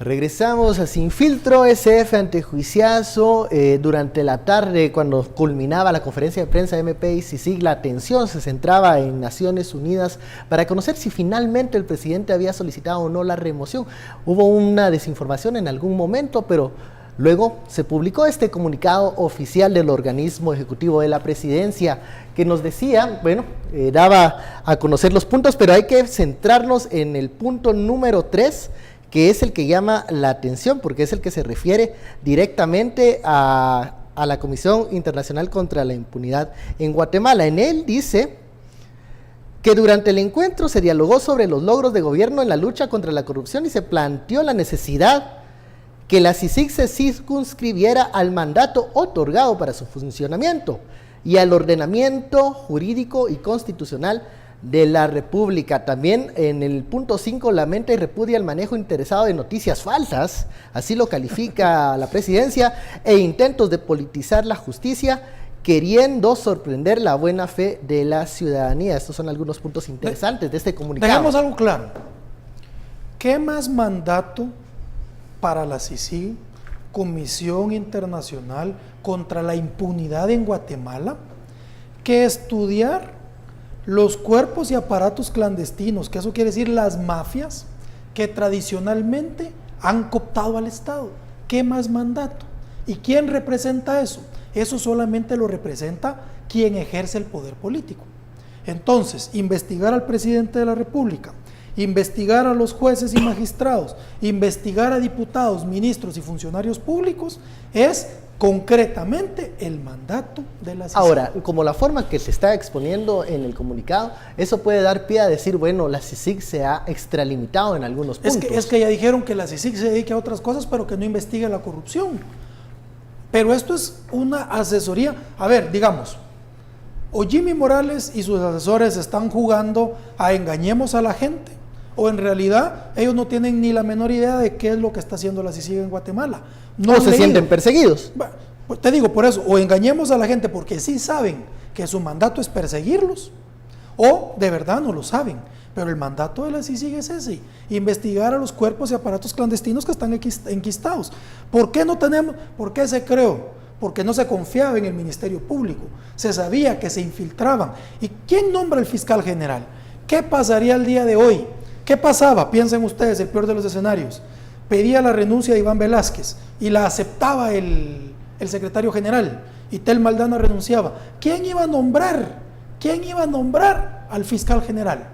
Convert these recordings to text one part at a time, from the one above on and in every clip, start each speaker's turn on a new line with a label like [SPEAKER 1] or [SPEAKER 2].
[SPEAKER 1] Regresamos a Sin Filtro SF Antejuiciazo. Durante la tarde, cuando culminaba la conferencia de prensa de MP y CICIG, la atención se centraba en Naciones Unidas para conocer si finalmente el presidente había solicitado o no la remoción. Hubo una desinformación en algún momento, pero luego se publicó este comunicado oficial del organismo ejecutivo de la presidencia que nos decía, bueno, daba a conocer los puntos, pero hay que centrarnos en el punto número 3, que es el que llama la atención, porque es el que se refiere directamente a la Comisión Internacional contra la Impunidad en Guatemala. En él dice que durante el encuentro se dialogó sobre los logros de gobierno en la lucha contra la corrupción y se planteó la necesidad que la CICIG se circunscribiera al mandato otorgado para su funcionamiento y al ordenamiento jurídico y constitucional de la República. También en el punto 5 lamenta y repudia el manejo interesado de noticias falsas, así lo califica la presidencia, e intentos de politizar la justicia, queriendo sorprender la buena fe de la ciudadanía. Estos son algunos puntos interesantes de este comunicado.
[SPEAKER 2] Dejemos algo claro. ¿Qué más mandato para la CICIG, Comisión Internacional contra la Impunidad en Guatemala, que estudiar los cuerpos y aparatos clandestinos, que eso quiere decir las mafias que tradicionalmente han cooptado al Estado? ¿Qué más mandato? ¿Y quién representa eso? Eso solamente lo representa quien ejerce el poder político. Entonces, investigar al presidente de la República, investigar a los jueces y magistrados, investigar a diputados, ministros y funcionarios públicos es concretamente el mandato de la CICIG.
[SPEAKER 1] Ahora, como la forma que se está exponiendo en el comunicado, eso puede dar pie a decir, bueno, la CICIG se ha extralimitado en algunos puntos.
[SPEAKER 2] Es que ya dijeron que la CICIG se dedique a otras cosas, pero que no investigue la corrupción. Pero esto es una asesoría. A ver, digamos, o Jimmy Morales y sus asesores están jugando a engañemos a la gente, o en realidad ellos no tienen ni la menor idea de qué es lo que está haciendo la CICIG en Guatemala.
[SPEAKER 1] No se sienten perseguidos.
[SPEAKER 2] Bueno, pues te digo, por eso, o engañemos a la gente porque sí saben que su mandato es perseguirlos, o de verdad no lo saben. Pero el mandato de la CICIG es ese: investigar a los cuerpos y aparatos clandestinos que están enquistados. ¿Por qué no tenemos? ¿Por qué se creó? Porque no se confiaba en el Ministerio Público. Se sabía que se infiltraban. ¿Y quién nombra el fiscal general? ¿Qué pasaría el día de hoy? ¿Qué pasaba? Piensen ustedes, el peor de los escenarios. Pedía la renuncia de Iván Velázquez y la aceptaba el secretario general y Tel Maldana renunciaba. ¿Quién iba a nombrar? ¿Quién iba a nombrar al fiscal general?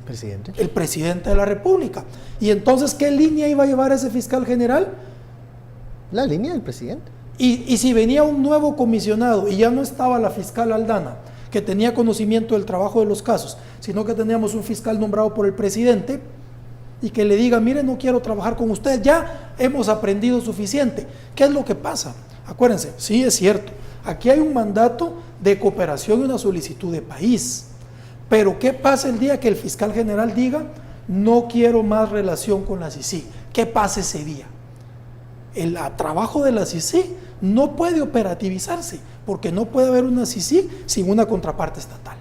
[SPEAKER 1] ¿Presidente?
[SPEAKER 2] El presidente de la República. Y entonces, ¿qué línea iba a llevar ese fiscal general?
[SPEAKER 1] La línea del presidente.
[SPEAKER 2] Y si venía un nuevo comisionado y ya no estaba la fiscal Aldana, que tenía conocimiento del trabajo de los casos, sino que teníamos un fiscal nombrado por el presidente y que le diga, mire, no quiero trabajar con usted, ya hemos aprendido suficiente. ¿Qué es lo que pasa? Acuérdense, sí es cierto, aquí hay un mandato de cooperación y una solicitud de país, pero ¿qué pasa el día que el fiscal general diga, no quiero más relación con la CICIG? ¿Qué pasa ese día? El trabajo de la CICIG no puede operativizarse, porque no puede haber una CICIG sin una contraparte estatal.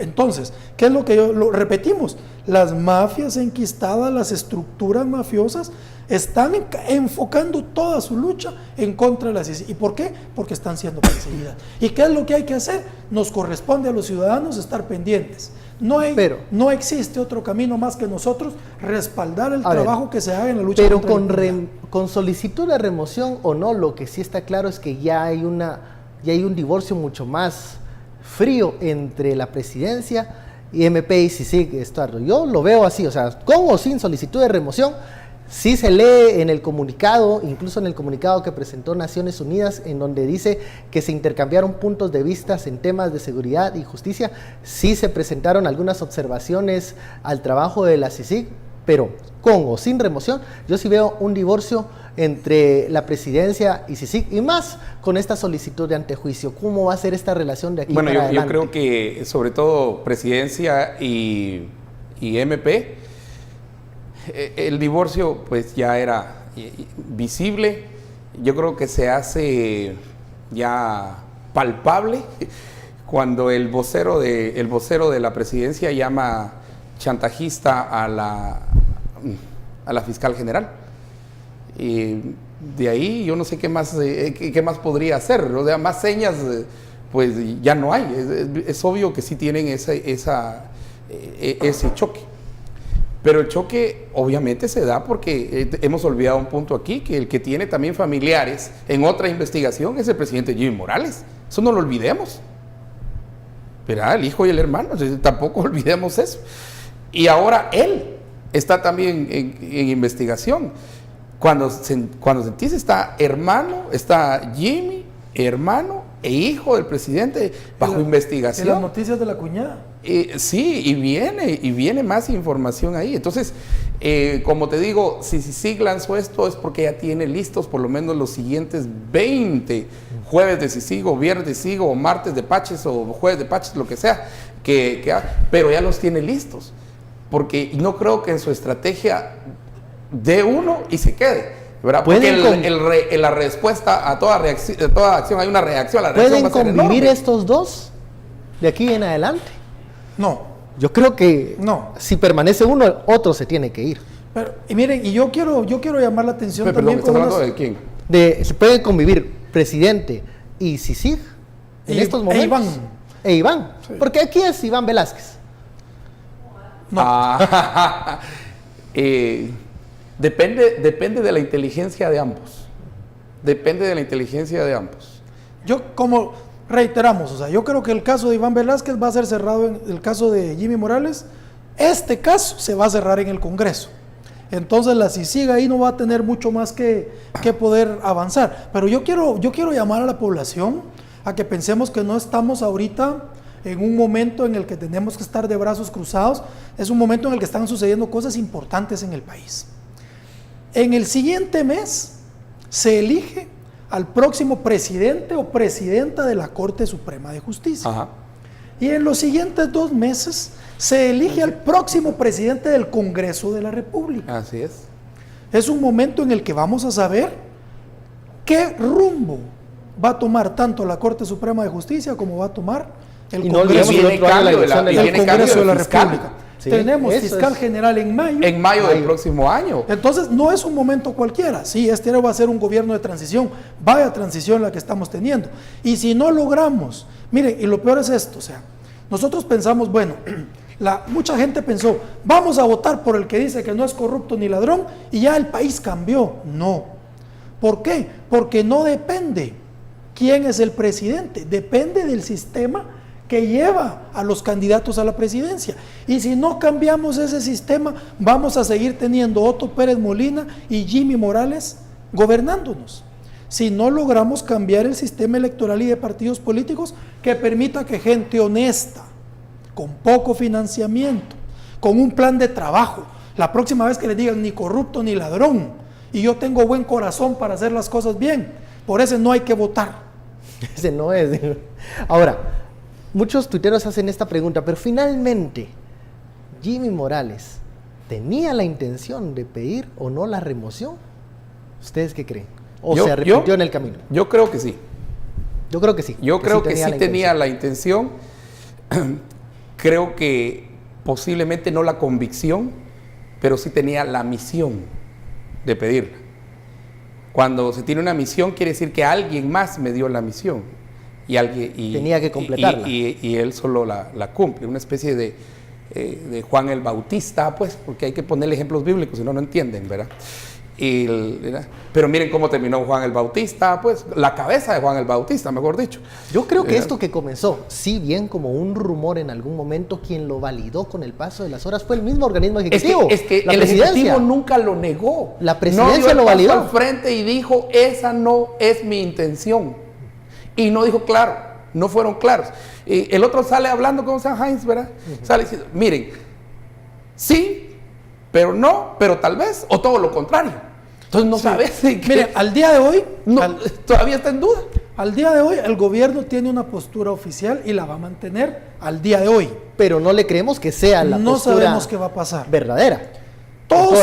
[SPEAKER 2] Entonces, ¿qué es lo que lo repetimos? Las mafias enquistadas, las estructuras mafiosas están enfocando toda su lucha en contra de la CICIG. ¿Y por qué? Porque están siendo perseguidas. ¿Y qué es lo que hay que hacer? Nos corresponde a los ciudadanos estar pendientes. No existe otro camino más que nosotros respaldar el trabajo que se haga en la lucha contra la impunidad.
[SPEAKER 1] Con solicitud de remoción o no, lo que sí está claro es que ya hay un divorcio mucho más frío entre la presidencia y MP y CICIG, Estuardo. Yo lo veo así, o sea, con o sin solicitud de remoción. Sí se lee en el comunicado, incluso en el comunicado que presentó Naciones Unidas, en donde dice que se intercambiaron puntos de vista en temas de seguridad y justicia. Sí se presentaron algunas observaciones al trabajo de la CICIG, pero con o sin remoción, yo sí veo un divorcio entre la presidencia y CICIG, y más con esta solicitud de antejuicio. ¿Cómo va a ser esta relación de aquí para adelante?
[SPEAKER 3] Yo creo que sobre todo presidencia y MP, el divorcio pues ya era visible. Yo creo que se hace ya palpable cuando el vocero de la presidencia llama chantajista a la fiscal general. De ahí yo no sé qué más podría hacer, o sea, más señas pues ya no hay. Es obvio que sí tienen ese choque. Pero el choque obviamente se da porque hemos olvidado un punto aquí, que el que tiene también familiares en otra investigación es el presidente Jimmy Morales. Eso no lo olvidemos. ¿Verdad? El hijo y el hermano, tampoco olvidemos eso. Y ahora él está también en investigación. Cuando sentís está Jimmy, hermano e hijo del presidente bajo investigación.
[SPEAKER 2] En las noticias de la cuñada.
[SPEAKER 3] Sí, y viene más información ahí. Entonces, como te digo, si CICIG lanzó esto es porque ya tiene listos por lo menos los siguientes 20 jueves de CICIG, o viernes de CICIG, o martes de Paches, o jueves de Paches, lo que sea, pero ya los tiene listos. Porque no creo que en su estrategia dé uno y se quede, ¿verdad? Porque la respuesta a toda acción hay una reacción. La reacción
[SPEAKER 1] ¿Pueden convivir estos dos de aquí en adelante?
[SPEAKER 2] No.
[SPEAKER 1] Yo creo que
[SPEAKER 2] no.
[SPEAKER 1] Si permanece uno, otro se tiene que ir.
[SPEAKER 2] Pero, y miren, y yo quiero llamar la atención también.
[SPEAKER 3] ¿Estás hablando de quién?
[SPEAKER 1] Se pueden convivir presidente y CICIG en estos momentos. E Iván. Sí. Porque aquí es Iván Velázquez.
[SPEAKER 2] No.
[SPEAKER 3] Depende de la inteligencia de ambos. Depende de la inteligencia de ambos.
[SPEAKER 2] Yo, como reiteramos, o sea, yo creo que el caso de Iván Velázquez va a ser cerrado en el caso de Jimmy Morales. Este caso se va a cerrar en el Congreso. Entonces la CICIG ahí no va a tener mucho más que poder avanzar. Pero yo quiero llamar a la población a que pensemos que no estamos ahorita en un momento en el que tenemos que estar de brazos cruzados. Es un momento en el que están sucediendo cosas importantes en el país. En el siguiente mes se elige al próximo presidente o presidenta de la Corte Suprema de Justicia.
[SPEAKER 3] Ajá.
[SPEAKER 2] Y en los siguientes 2 meses se elige al próximo presidente del Congreso de la República.
[SPEAKER 3] Así es.
[SPEAKER 2] Es un momento en el que vamos a saber qué rumbo va a tomar tanto la Corte Suprema de Justicia como va a tomar el Congreso de la República. Sí, tenemos fiscal general en mayo.
[SPEAKER 3] En mayo del próximo año.
[SPEAKER 2] Entonces no es un momento cualquiera. Sí, este va a ser un gobierno de transición. Vaya transición la que estamos teniendo. Y si no logramos, miren, y lo peor es esto, o sea, nosotros pensamos, bueno, mucha gente pensó, vamos a votar por el que dice que no es corrupto ni ladrón y ya el país cambió. No. ¿Por qué? Porque no depende quién es el presidente, depende del sistema que lleva a los candidatos a la presidencia. Y si no cambiamos ese sistema, vamos a seguir teniendo Otto Pérez Molina y Jimmy Morales gobernándonos. Si no logramos cambiar el sistema electoral y de partidos políticos que permita que gente honesta, con poco financiamiento, con un plan de trabajo, la próxima vez que le digan ni corrupto ni ladrón, y yo tengo buen corazón para hacer las cosas bien, por ese no hay que votar.
[SPEAKER 1] Ese no es. Ahora, muchos tuiteros hacen esta pregunta, pero finalmente, ¿Jimmy Morales tenía la intención de pedir o no la remoción? ¿Ustedes qué creen? ¿O se arrepintió en el camino?
[SPEAKER 3] Yo creo que sí.
[SPEAKER 1] Yo creo que sí.
[SPEAKER 3] Yo creo que sí tenía la intención. Creo que posiblemente no la convicción, pero sí tenía la misión de pedirla. Cuando se tiene una misión, quiere decir que alguien más me dio la misión. Y
[SPEAKER 1] tenía que completarla.
[SPEAKER 3] Y él solo la cumple. Una especie de Juan el Bautista, pues, porque hay que ponerle ejemplos bíblicos, si no, no entienden, ¿verdad? Pero miren cómo terminó Juan el Bautista, pues, la cabeza de Juan el Bautista, mejor dicho.
[SPEAKER 1] Yo creo que esto que comenzó, si bien como un rumor en algún momento, quien lo validó con el paso de las horas fue el mismo organismo ejecutivo.
[SPEAKER 3] Es que el ejecutivo nunca lo negó.
[SPEAKER 1] La presidencia lo validó.
[SPEAKER 3] Al frente y dijo, esa no es mi intención. Y no dijo claro, no fueron claros. El otro sale hablando con San Heinz, ¿verdad? Sale diciendo, miren, sí, pero no, pero tal vez, o todo lo contrario. Entonces no sabes.
[SPEAKER 2] Miren, al día de hoy,
[SPEAKER 3] todavía está en duda.
[SPEAKER 2] Al día de hoy, el gobierno tiene una postura oficial y la va a mantener al día de hoy.
[SPEAKER 1] Pero no le creemos que sea la postura.
[SPEAKER 2] No sabemos qué va a pasar.
[SPEAKER 1] Verdadera.
[SPEAKER 2] Todos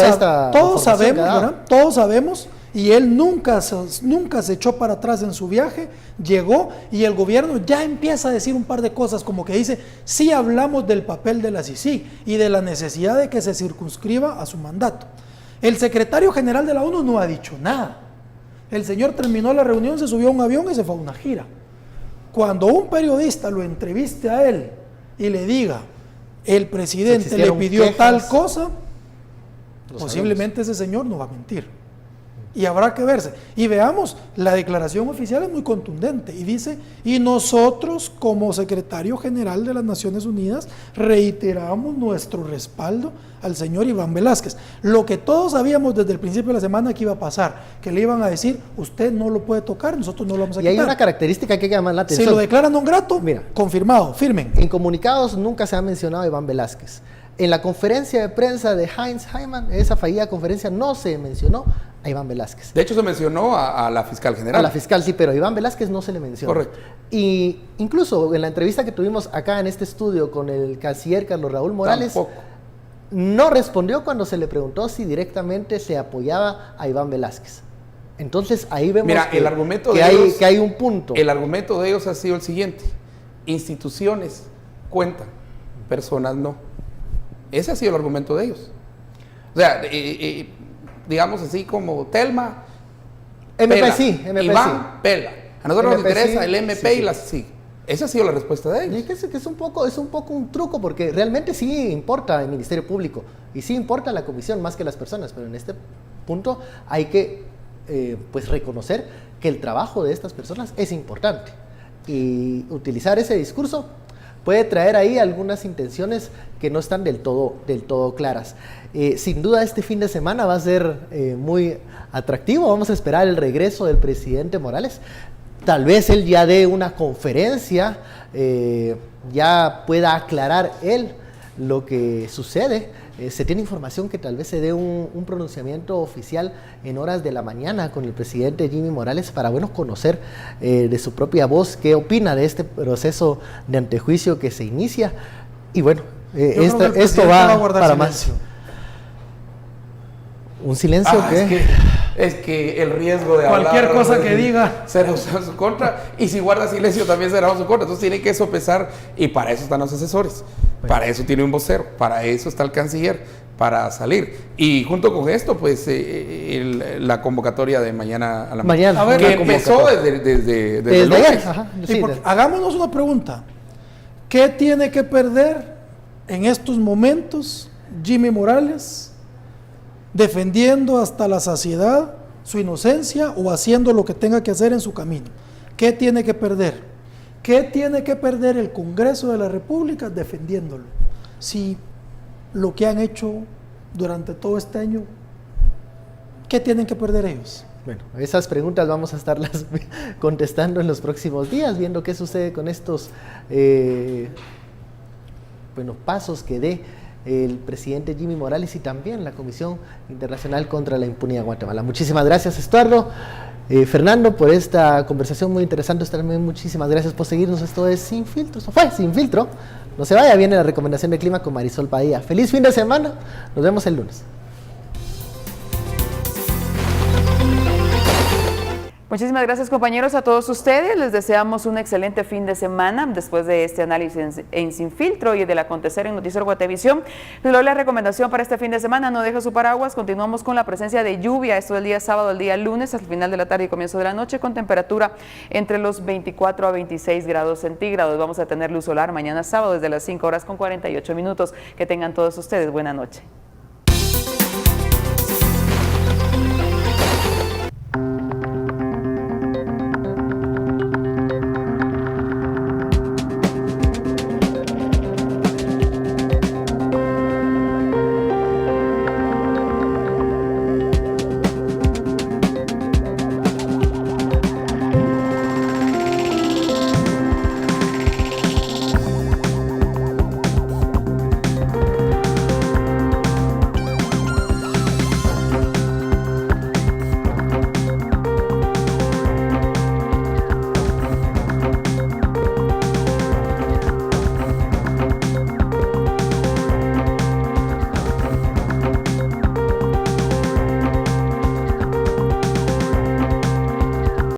[SPEAKER 2] sabemos, ¿verdad? Todos sabemos. Y él nunca se echó para atrás en su viaje, llegó y el gobierno ya empieza a decir un par de cosas, como que dice, sí hablamos del papel de la CICIG y de la necesidad de que se circunscriba a su mandato. El secretario general de la ONU no ha dicho nada. El señor terminó la reunión, se subió a un avión y se fue a una gira. Cuando un periodista lo entreviste a él y le diga, el presidente le pidió
[SPEAKER 1] quejas,
[SPEAKER 2] tal cosa, posiblemente ese señor no va a mentir. Y habrá que verse. Y veamos, la declaración oficial es muy contundente y dice, y nosotros como secretario general de las Naciones Unidas reiteramos nuestro respaldo al señor Iván Velázquez. Lo que todos sabíamos desde el principio de la semana que iba a pasar, que le iban a decir, usted no lo puede tocar, nosotros no lo vamos a quitar.
[SPEAKER 1] Y hay una característica que hay que llamar la atención.
[SPEAKER 2] Si lo declaran non grato, mira, confirmado, firmen.
[SPEAKER 1] En comunicados nunca se ha mencionado a Iván Velázquez. En la conferencia de prensa de Heinz Heimann, esa fallida conferencia, no se mencionó a Iván Velázquez.
[SPEAKER 3] De hecho, se mencionó a la fiscal general.
[SPEAKER 1] A la fiscal, sí, pero a Iván Velázquez no se le mencionó.
[SPEAKER 3] Correcto.
[SPEAKER 1] Y incluso en la entrevista que tuvimos acá en este estudio con el canciller Carlos Raúl Morales,
[SPEAKER 3] tampoco.
[SPEAKER 1] No respondió cuando se le preguntó si directamente se apoyaba a Iván Velázquez. Entonces ahí vemos
[SPEAKER 3] el argumento
[SPEAKER 1] que hay un punto.
[SPEAKER 3] El argumento de ellos ha sido el siguiente: instituciones cuentan, personas no. Ese ha sido el argumento de ellos. O sea, digamos así como Telma,
[SPEAKER 1] MP
[SPEAKER 3] pela.
[SPEAKER 1] sí, MP
[SPEAKER 3] Iván,
[SPEAKER 1] sí.
[SPEAKER 3] pela. A nosotros nos
[SPEAKER 1] MP
[SPEAKER 3] interesa
[SPEAKER 1] sí,
[SPEAKER 3] el MP
[SPEAKER 1] sí,
[SPEAKER 3] y las sí. Esa ha sido la respuesta de
[SPEAKER 1] Y
[SPEAKER 3] ellos.
[SPEAKER 1] que es un poco un truco, porque realmente sí importa el Ministerio Público y sí importa la comisión más que las personas, pero en este punto hay que pues reconocer que el trabajo de estas personas es importante y utilizar ese discurso puede traer ahí algunas intenciones que no están del todo claras. Sin duda este fin de semana va a ser muy atractivo. Vamos a esperar el regreso del presidente Morales. Tal vez él ya dé una conferencia, ya pueda aclarar él lo que sucede. Se tiene información que tal vez se dé un pronunciamiento oficial en horas de la mañana con el presidente Jimmy Morales para, bueno, conocer de su propia voz qué opina de este proceso de antejuicio que se inicia. Y bueno, esto va a guardar para silencio. Más. ¿Un silencio qué?
[SPEAKER 3] Es que el riesgo de
[SPEAKER 2] cualquier
[SPEAKER 3] hablar,
[SPEAKER 2] cosa que diga
[SPEAKER 3] será usado en su contra, y si guarda silencio también será en su contra. Entonces tiene que sopesar, y para eso están los asesores, para eso tiene un vocero, para eso está el canciller, para salir. Y junto con esto, pues la convocatoria de mañana a la mañana,
[SPEAKER 1] a ver,
[SPEAKER 3] que empezó desde el lunes.
[SPEAKER 2] Sí, hagámonos una pregunta: ¿qué tiene que perder en estos momentos Jimmy Morales defendiendo hasta la saciedad su inocencia o haciendo lo que tenga que hacer en su camino? ¿Qué tiene que perder? ¿Qué tiene que perder el Congreso de la República defendiéndolo? Si lo que han hecho durante todo este año, ¿qué tienen que perder ellos?
[SPEAKER 1] Bueno, esas preguntas vamos a estarlas contestando en los próximos días, viendo qué sucede con estos pasos que dé el presidente Jimmy Morales y también la Comisión Internacional contra la Impunidad en Guatemala. Muchísimas gracias, Estuardo. Fernando, por esta conversación muy interesante. También muchísimas gracias por seguirnos. Esto es Sin Filtro. Esto fue Sin Filtro. No se vaya, viene la recomendación de clima con Marisol Padilla. Feliz fin de semana. Nos vemos el lunes.
[SPEAKER 4] Muchísimas gracias, compañeros, a todos ustedes. Les deseamos un excelente fin de semana después de este análisis en Sin Filtro y del acontecer en Noticiero Guatevisión. Les doy la recomendación para este fin de semana: no deje su paraguas. Continuamos con la presencia de lluvia, esto del día sábado al día lunes, al final de la tarde y comienzo de la noche, con temperatura entre los 24 a 26 grados centígrados. Vamos a tener luz solar mañana sábado desde las 5 horas con 48 minutos. Que tengan todos ustedes buena noche.